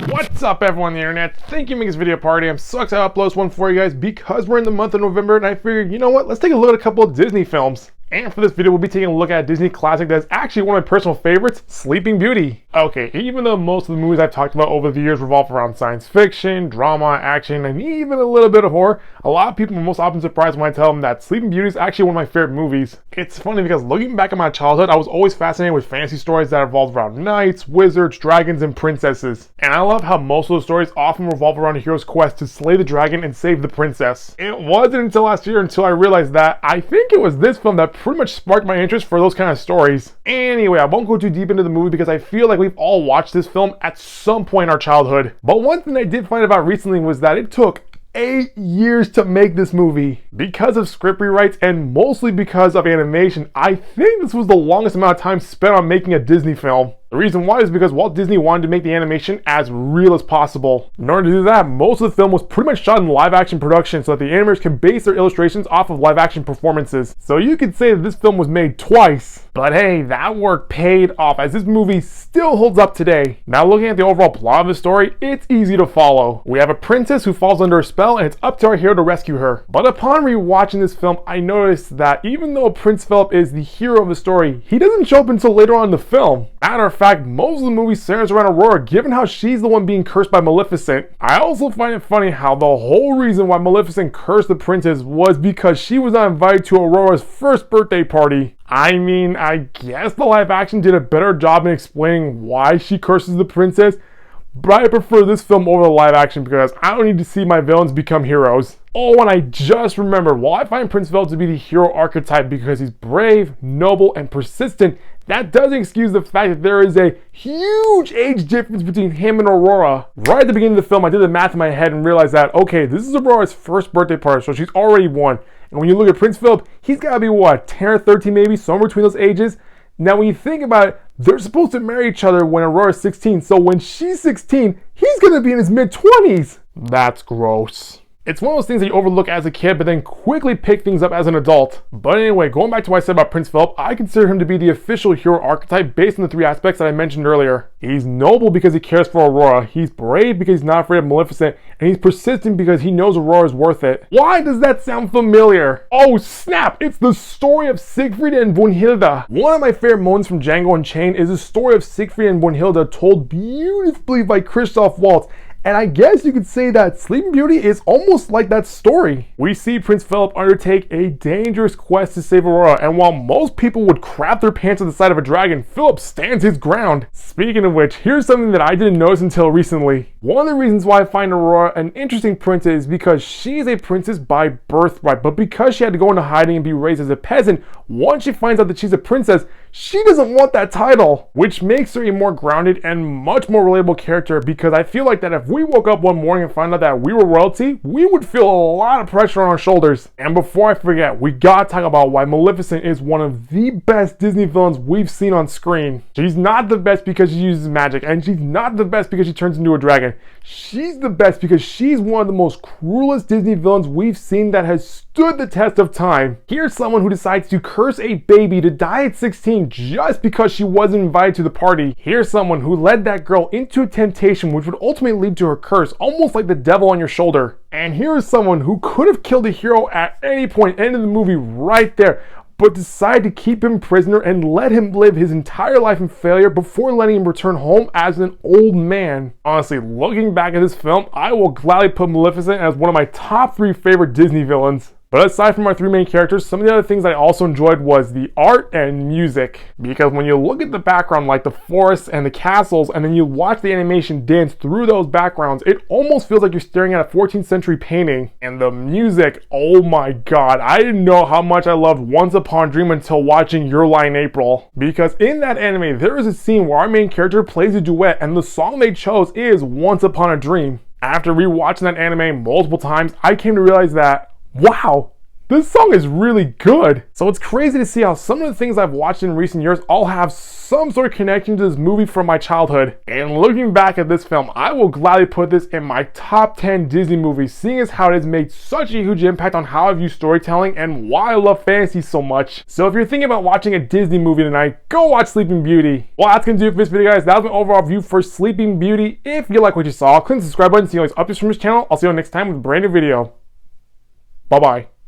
What's up everyone on the internet? Thank you for making this video party. I'm so excited to upload this one for you guys because we're in the month of November and I figured, you know what, let's take a look at a couple of Disney films. And for this video, we'll be taking a look at a Disney classic that's actually one of my personal favorites, Sleeping Beauty. Okay, even though most of the movies I've talked about over the years revolve around science fiction, drama, action, and even a little bit of horror, a lot of people are most often surprised when I tell them that Sleeping Beauty is actually one of my favorite movies. It's funny because looking back at my childhood, I was always fascinated with fantasy stories that revolved around knights, wizards, dragons, and princesses. And I love how most of those stories often revolve around a hero's quest to slay the dragon and save the princess. It wasn't until last year until I realized that I think it was this film that pretty much sparked my interest for those kind of stories. Anyway, I won't go too deep into the movie because I feel like we've all watched this film at some point in our childhood. But one thing I did find out recently was that it took 8 years to make this movie. Because of script rewrites and mostly because of animation, I think this was the longest amount of time spent on making a Disney film. The reason why is because Walt Disney wanted to make the animation as real as possible. In order to do that, most of the film was pretty much shot in live action production so that the animators can base their illustrations off of live action performances. So you could say that this film was made twice. But hey, that work paid off as this movie still holds up today. Now looking at the overall plot of the story, it's easy to follow. We have a princess who falls under a spell and it's up to our hero to rescue her. But upon rewatching this film, I noticed that even though Prince Philip is the hero of the story, he doesn't show up until later on in the film. Matter of fact, most of the movie centers around Aurora, given how she's the one being cursed by Maleficent. I also find it funny how the whole reason why Maleficent cursed the princess was because she was not invited to Aurora's first birthday party. I mean, I guess the live action did a better job in explaining why she curses the princess, but I prefer this film over the live action because I don't need to see my villains become heroes. Oh, and I just remembered, while I find Prince Philip to be the hero archetype because he's brave, noble, and persistent, that doesn't excuse the fact that there is a huge age difference between him and Aurora. Right at the beginning of the film, I did the math in my head and realized that, okay, this is Aurora's first birthday party, so she's already won. And when you look at Prince Philip, he's gotta be what, 10 or 13 maybe, somewhere between those ages? Now when you think about it, they're supposed to marry each other when Aurora's 16, so when she's 16, he's gonna be in his mid-20s. That's gross. It's one of those things that you overlook as a kid, but then quickly pick things up as an adult. But anyway, going back to what I said about Prince Philip, I consider him to be the official hero archetype based on the three aspects that I mentioned earlier. He's noble because he cares for Aurora, he's brave because he's not afraid of Maleficent, and he's persistent because he knows Aurora is worth it. Why does that sound familiar? Oh snap, it's the story of Siegfried and Brunhilde. One of my favorite moments from Django Unchained is the story of Siegfried and Brunhilde told beautifully by Christoph Waltz. And I guess you could say that Sleeping Beauty is almost like that story. We see Prince Philip undertake a dangerous quest to save Aurora, and while most people would crap their pants at the sight of a dragon, Philip stands his ground. Speaking of which, here's something that I didn't notice until recently. One of the reasons why I find Aurora an interesting princess is because she is a princess by birthright, but because she had to go into hiding and be raised as a peasant, once she finds out that she's a princess, she doesn't want that title, which makes her a more grounded and much more relatable character because I feel like that if we woke up one morning and found out that we were royalty, we would feel a lot of pressure on our shoulders. And before I forget, we gotta talk about why Maleficent is one of the best Disney villains we've seen on screen. She's not the best because she uses magic, and she's not the best because she turns into a dragon. She's the best because she's one of the most cruelest Disney villains we've seen that has stood the test of time. Here's someone who decides to curse a baby to die at 16 just because she wasn't invited to the party. Here's someone who led that girl into temptation which would ultimately lead to her curse, almost like the devil on your shoulder. And here is someone who could have killed the hero at any point, ended the movie right there, but decided to keep him prisoner and let him live his entire life in failure before letting him return home as an old man. Honestly, looking back at this film, I will gladly put Maleficent as one of my top 3 favorite Disney villains. But aside from our 3 main characters, some of the other things I also enjoyed was the art and music. Because when you look at the background, like the forests and the castles, and then you watch the animation dance through those backgrounds, it almost feels like you're staring at a 14th century painting. And the music, oh my god, I didn't know how much I loved Once Upon a Dream until watching Your Lie in April. Because in that anime, there is a scene where our main character plays a duet, and the song they chose is Once Upon a Dream. After rewatching that anime multiple times, I came to realize that wow, this song is really good. So it's crazy to see how some of the things I've watched in recent years all have some sort of connection to this movie from my childhood. And looking back at this film, I will gladly put this in my top 10 Disney movies, seeing as how it has made such a huge impact on how I view storytelling and why I love fantasy so much. So if you're thinking about watching a Disney movie tonight, go watch Sleeping Beauty. Well, that's gonna do it for this video, guys. That was my overall view for Sleeping Beauty. If you like what you saw, click the subscribe button to see all these updates from this channel. I'll see you next time with a brand new video. Bye-bye.